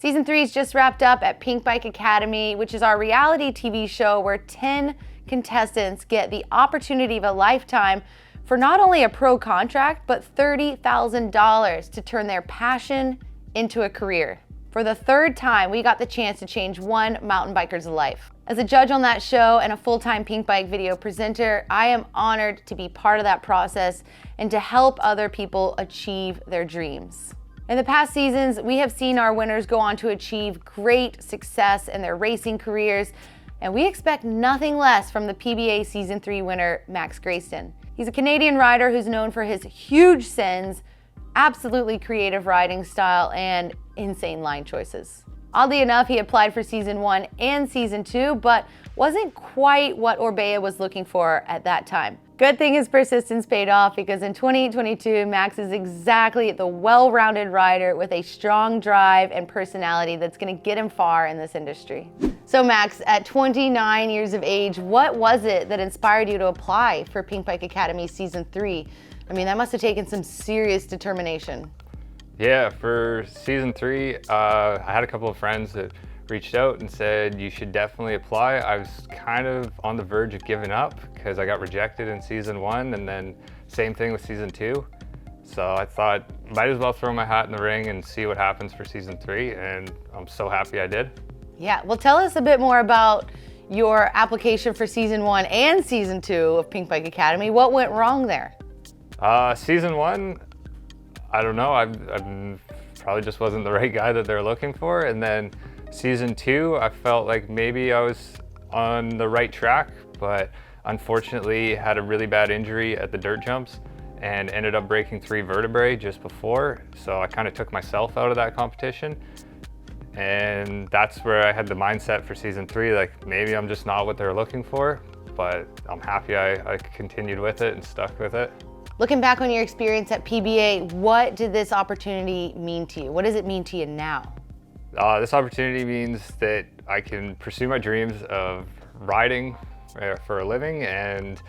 Season 3 is just wrapped up at Pinkbike Academy, which is our reality TV show where 10 contestants get the opportunity of a lifetime for not only a pro contract, but $30,000 to turn their passion into a career. For the third time, we got the chance to change one mountain biker's life. As a judge on that show and a full-time Pinkbike video presenter, I am honored to be part of that process and to help other people achieve their dreams. In the past seasons, we have seen our winners go on to achieve great success in their racing careers, and we expect nothing less from the PBA Season 3 winner, Max Grayston. He's a Canadian rider who's known for his huge sends, absolutely creative riding style, and insane line choices. Oddly enough, he applied for Season 1 and Season 2, but wasn't quite what Orbea was looking for at that time. Good thing his persistence paid off, because in 2022, Max is exactly the well-rounded rider with a strong drive and personality that's gonna get him far in this industry. So Max, at 29 years of age, what was it that inspired you to apply for Pinkbike Academy Season 3? I mean, that must have taken some serious determination. Yeah, for Season 3, I had a couple of friends that reached out and said, you should definitely apply. I was kind of on the verge of giving up because I got rejected in Season 1, and then same thing with Season 2. So I thought, might as well throw my hat in the ring and see what happens for Season 3, and I'm so happy I did. Yeah, well, tell us a bit more about your application for Season 1 and Season 2 of Pinkbike Academy. What went wrong there? Season 1, I don't know, I probably just wasn't the right guy that they're looking for. And then Season 2, I felt like maybe I was on the right track, but unfortunately had a really bad injury at the dirt jumps and ended up breaking 3 vertebrae just before. So I kind of took myself out of that competition. And that's where I had the mindset for Season 3, like maybe I'm just not what they're looking for, but I'm happy I continued with it and stuck with it. Looking back on your experience at PBA, what did this opportunity mean to you? What does it mean to you now? This opportunity means that I can pursue my dreams of riding for a living, and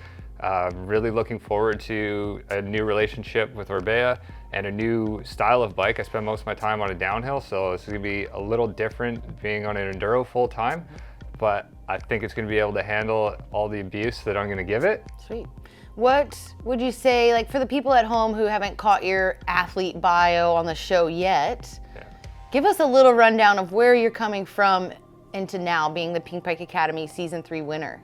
really looking forward to a new relationship with Orbea and a new style of bike. I spend most of my time on a downhill, so it's gonna be a little different being on an enduro full time, but I think it's gonna be able to handle all the abuse that I'm gonna give it. Sweet. What would you say, like for the people at home who haven't caught your athlete bio on the show yet, give us a little rundown of where you're coming from into now being the Pinkbike Academy Season 3 winner.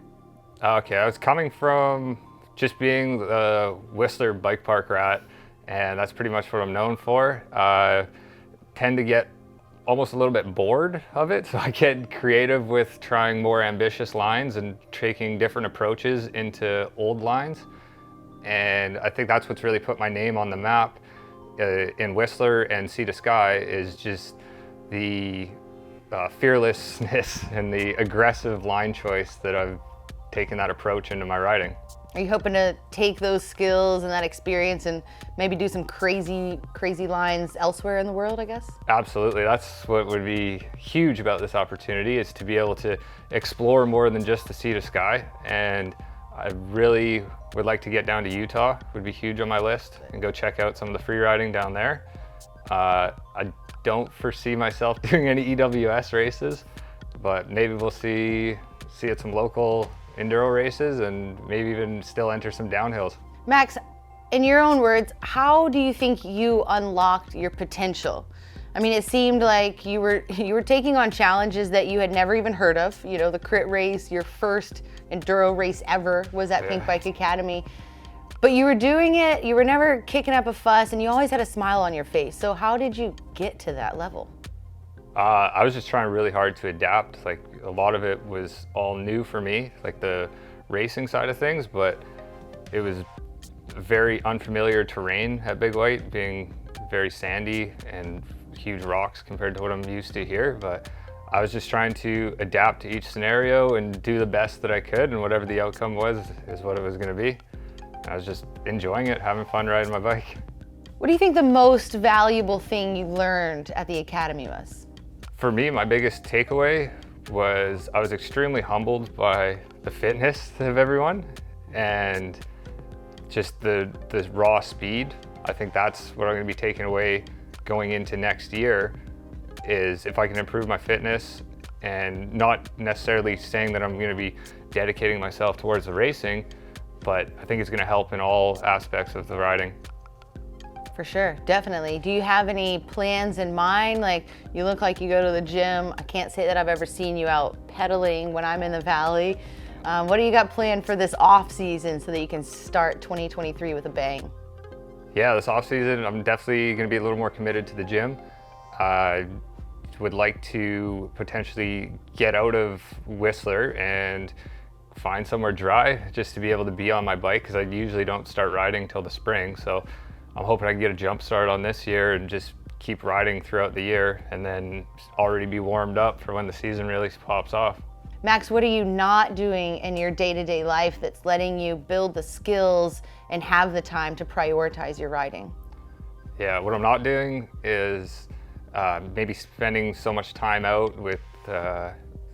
Okay, I was coming from just being the Whistler bike park rat, and that's pretty much what I'm known for. Tend to get almost a little bit bored of it, so I get creative with trying more ambitious lines and taking different approaches into old lines. And I think that's what's really put my name on the map in Whistler and Sea to Sky, is just the fearlessness and the aggressive line choice that I've taken that approach into my riding. Are you hoping to take those skills and that experience and maybe do some crazy lines elsewhere in the world, I guess? Absolutely, that's what would be huge about this opportunity, is to be able to explore more than just the Sea to Sky. And I really would like to get down to Utah, would be huge on my list, and go check out some of the free riding down there. I don't foresee myself doing any EWS races, but maybe we'll see at some local enduro races and maybe even still enter some downhills. Max, in your own words, how do you think you unlocked your potential? I mean, it seemed like you were taking on challenges that you had never even heard of. You know, the crit race, your first enduro race ever was at Pinkbike Academy. But you were doing it, you were never kicking up a fuss, and you always had a smile on your face. So how did you get to that level? I was just trying really hard to adapt. Like, a lot of it was all new for me, like the racing side of things, but it was very unfamiliar terrain at Big White, being very sandy and huge rocks compared to what I'm used to here. But I was just trying to adapt to each scenario and do the best that I could, and whatever the outcome was is what it was going to be. I was just enjoying it, having fun riding my bike. What do you think the most valuable thing you learned at the Academy was? For me, my biggest takeaway was I was extremely humbled by the fitness of everyone and just the raw speed. I think that's what I'm going to be taking away going into next year, is if I can improve my fitness, and not necessarily saying that I'm going to be dedicating myself towards the racing, but I think it's going to help in all aspects of the riding. For sure, definitely. Do you have any plans in mind? Like, you look like you go to the gym. I can't say that I've ever seen you out pedaling when I'm in the valley. What do you got planned for this off season so that you can start 2023 with a bang? Yeah, this off season, I'm definitely going to be a little more committed to the gym. I would like to potentially get out of Whistler and find somewhere dry just to be able to be on my bike, because I usually don't start riding till the spring. So I'm hoping I can get a jump start on this year and just keep riding throughout the year, and then already be warmed up for when the season really pops off. Max, what are you not doing in your day-to-day life that's letting you build the skills and have the time to prioritize your riding? Yeah, what I'm not doing is maybe spending so much time out with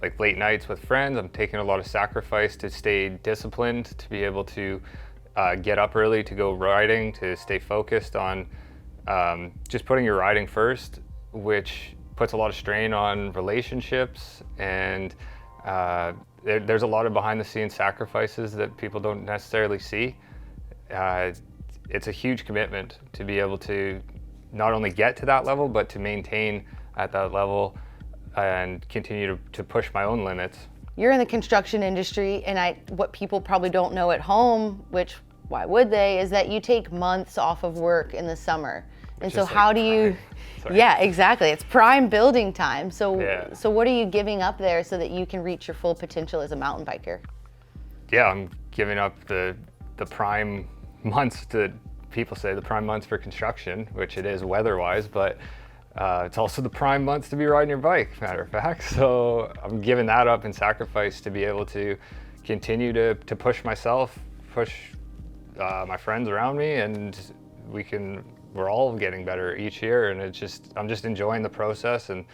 like late nights with friends. I'm taking a lot of sacrifice to stay disciplined, to be able to get up early to go riding, to stay focused on just putting your riding first, which puts a lot of strain on relationships, and there's a lot of behind the scenes sacrifices that people don't necessarily see. It's a huge commitment to be able to not only get to that level, but to maintain at that level and continue to push my own limits. You're in the construction industry, and what people probably don't know at home, which why would they, is that you take months off of work in the summer. And so how do you, yeah, exactly. It's prime building time. So what are you giving up there so that you can reach your full potential as a mountain biker? Yeah, I'm giving up the prime months to, people say the prime months for construction, which it is weather-wise, but it's also the prime months to be riding your bike, matter of fact. So I'm giving that up in sacrifice to be able to continue to push myself, push my friends around me, and we're all getting better each year. And I'm just enjoying the process and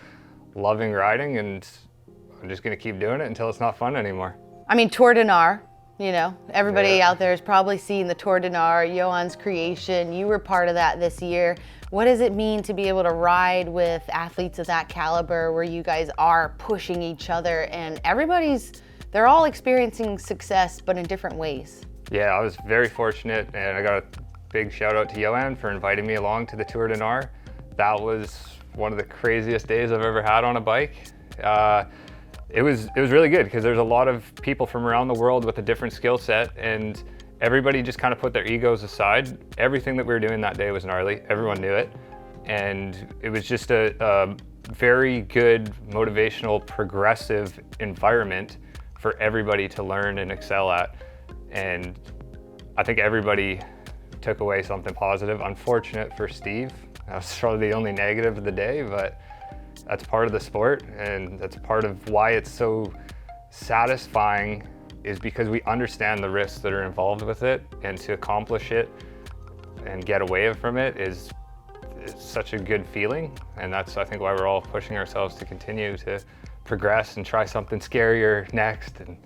loving riding, and I'm just gonna keep doing it until it's not fun anymore. I mean, Tour de Nar, you know, everybody out there has probably seen the Tour de Nar, Johan's creation. You were part of that this year. What does it mean to be able to ride with athletes of that caliber, where you guys are pushing each other and they're all experiencing success, but in different ways? Yeah, I was very fortunate, and I got a big shout out to Johan for inviting me along to the Tour de Nar. That was one of the craziest days I've ever had on a bike. It was really good because there's a lot of people from around the world with a different skill set, and everybody just kind of put their egos aside. Everything that we were doing that day was gnarly. Everyone knew it. And it was just a very good, motivational, progressive environment for everybody to learn and excel at. And I think everybody took away something positive. Unfortunate for Steve. That was probably the only negative of the day, but that's part of the sport, and that's part of why it's so satisfying, is because we understand the risks that are involved with it, and to accomplish it and get away from it is such a good feeling. And that's, I think, why we're all pushing ourselves to continue to progress and try something scarier next, and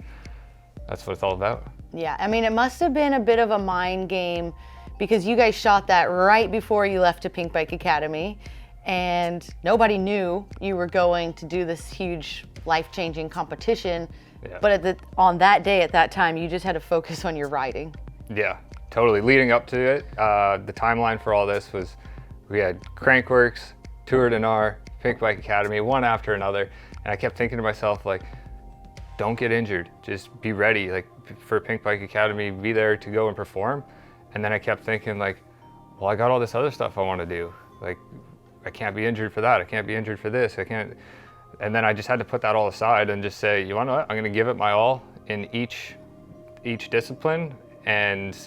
that's what it's all about. Yeah, I mean, it must have been a bit of a mind game, because you guys shot that right before you left to Pinkbike Academy, and nobody knew you were going to do this huge life-changing competition. Yeah. But on that day, at that time, you just had to focus on your riding. Yeah, totally. Leading up to it, the timeline for all this was, we had Crankworks, Tour de Nar, Pinkbike Academy, one after another. And I kept thinking to myself, like, don't get injured. Just be ready, like, for Pinkbike Academy, be there to go and perform. And then I kept thinking, like, well, I got all this other stuff I want to do. Like, I can't be injured for that. I can't be injured for this. I can't. And then I just had to put that all aside and just say, you want to know what? I'm going to give it my all in each discipline. And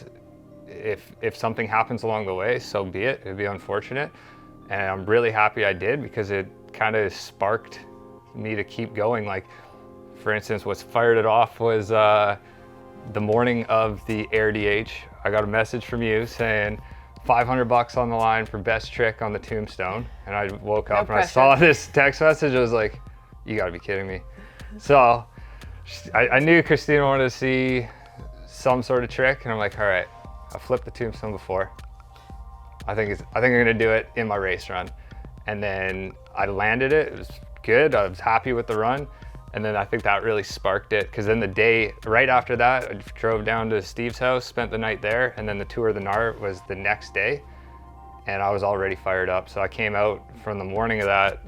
if something happens along the way, so be it. It'd be unfortunate. And I'm really happy I did, because it kind of sparked me to keep going. Like, for instance, what's fired it off was the morning of the Air DH. I got a message from you saying, $500 on the line for best trick on the tombstone. And I woke up and I saw this text message. I was like, you gotta be kidding me. So I knew Christina wanted to see some sort of trick, and I'm like, all right, I flipped the tombstone before. I think I'm gonna do it in my race run. and then I landed it. It was good. I was happy with the run. And then I think that really sparked it, because then the day right after that, I drove down to Steve's house, spent the night there, and then the Tour of the Nart was the next day, and I was already fired up. So I came out from the morning of that,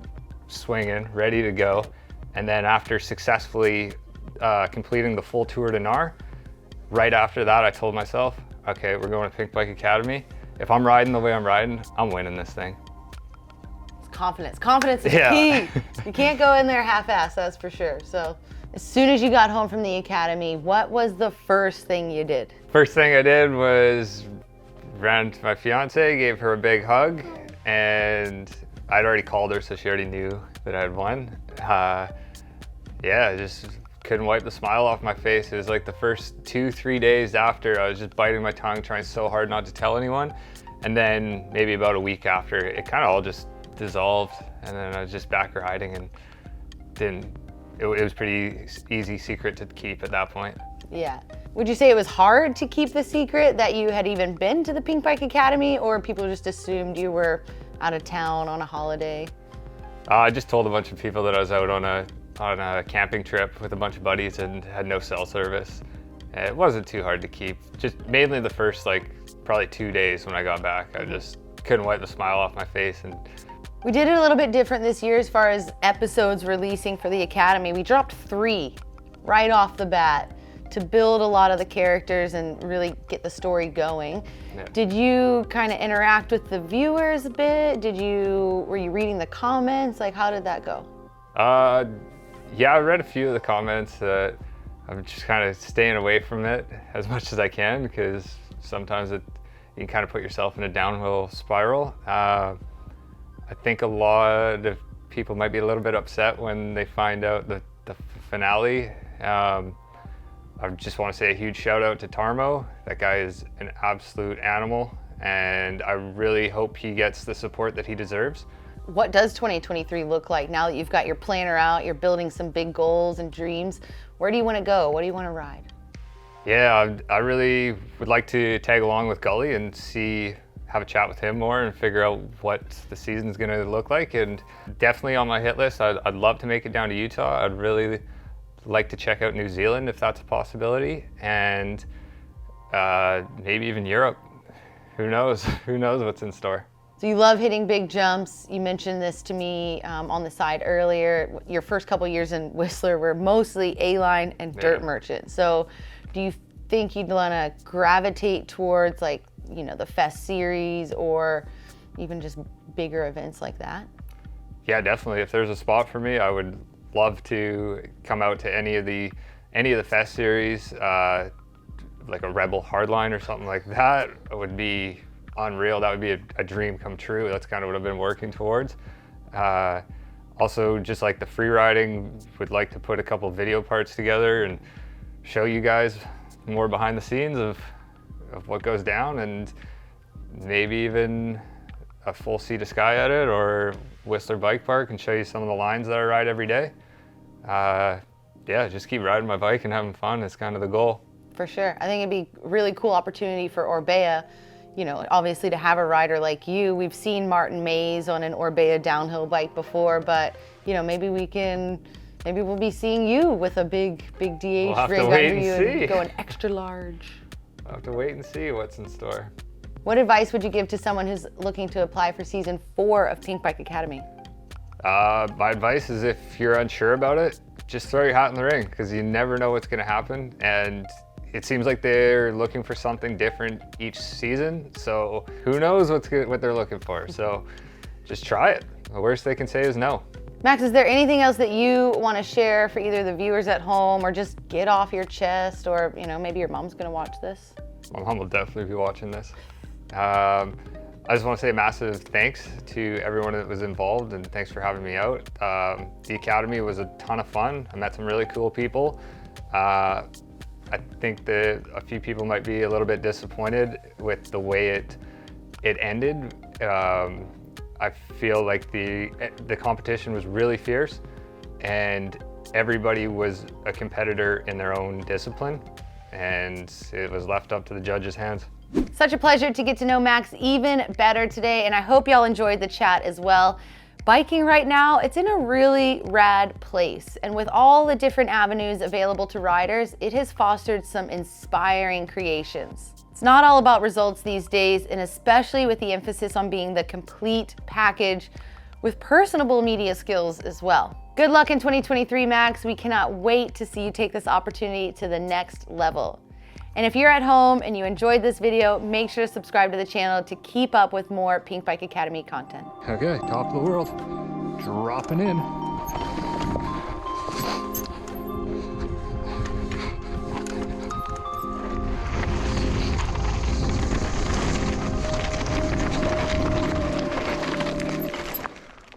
swinging, ready to go. And then after successfully completing the full Tour de Nart, right after that, I told myself, okay, we're going to Pinkbike Academy. If I'm riding the way I'm riding, I'm winning this thing. Confidence. Confidence is key. You can't go in there half-assed, that's for sure. So as soon as you got home from the academy, what was the first thing you did? First thing I did was ran to my fiance, gave her a big hug, and I'd already called her, so she already knew that I had won. Yeah, just couldn't wipe the smile off my face. It was like the first 2-3 days after, I was just biting my tongue, trying so hard not to tell anyone. And then maybe about a week after, it kind of all just dissolved, and then I was just back riding, and it was pretty easy secret to keep at that point. Yeah. Would you say it was hard to keep the secret that you had even been to the Pinkbike Academy, or people just assumed you were out of town on a holiday? I just told a bunch of people that I was out on a camping trip with a bunch of buddies and had no cell service. It wasn't too hard to keep, just mainly the first probably 2 days when I got back. I just couldn't wipe the smile off my face. And we did it a little bit different this year as far as episodes releasing for the Academy. We dropped 3 right off the bat to build a lot of the characters and really get the story going. Yeah. Did you kind of interact with the viewers a bit? Were you reading the comments? How did that go? Yeah, I read a few of the comments. I'm just kind of staying away from it as much as I can, because sometimes you can kind of put yourself in a downhill spiral. I think a lot of people might be a little bit upset when they find out the finale. I just want to say a huge shout out to Tarmo. That guy is an absolute animal, and I really hope he gets the support that he deserves. What does 2023 look like now that you've got your planner out, you're building some big goals and dreams? Where do you want to go? What do you want to ride? Yeah, I really would like to tag along with Gully and have a chat with him more and figure out what the season's going to look like. And definitely on my hit list, I'd love to make it down to Utah. I'd really like to check out New Zealand if that's a possibility, and maybe even Europe. Who knows? Who knows what's in store? So you love hitting big jumps. You mentioned this to me on the side earlier. Your first couple years in Whistler were mostly A-line and dirt merchant. So do you think you'd want to gravitate towards the Fest series or even just bigger events like that? Yeah, definitely. If there's a spot for me, I would love to come out to any of the Fest series, like a Rebel Hardline or something like that. It would be unreal. That would be a dream come true. That's kind of what I've been working towards. Also, just like the free riding, would like to put a couple video parts together and show you guys more behind the scenes of what goes down, and maybe even a full Sea to Sky edit or Whistler Bike Park and show you some of the lines that I ride every day. Yeah, just keep riding my bike and having fun is kind of the goal. For sure. I think it'd be a really cool opportunity for Orbea, obviously to have a rider like you. We've seen Martin Mays on an Orbea downhill bike before, but maybe we'll be seeing you with a big DH rig under you and going extra large. I'll have to wait and see what's in store. What advice would you give to someone who's looking to apply for season 4 of Pinkbike Academy? My advice is, if you're unsure about it, just throw your hat in the ring, because you never know what's going to happen. And it seems like they're looking for something different each season. So who knows what they're looking for. So just try it. The worst they can say is no. Max, is there anything else that you want to share for either the viewers at home, or just get off your chest, or maybe your mom's going to watch this? My mom will definitely be watching this. I just want to say a massive thanks to everyone that was involved, and thanks for having me out. The Academy was a ton of fun. I met some really cool people. I think that a few people might be a little bit disappointed with the way it ended. I feel like the competition was really fierce, and everybody was a competitor in their own discipline, and it was left up to the judges' hands. Such a pleasure to get to know Max even better today, and I hope y'all enjoyed the chat as well. Biking right now, it's in a really rad place. And with all the different avenues available to riders, it has fostered some inspiring creations. It's not all about results these days, and especially with the emphasis on being the complete package with personable media skills as well. Good luck in 2023, Max. We cannot wait to see you take this opportunity to the next level. And if you're at home and you enjoyed this video, make sure to subscribe to the channel to keep up with more Pinkbike Academy content. Okay, top of the world, dropping in.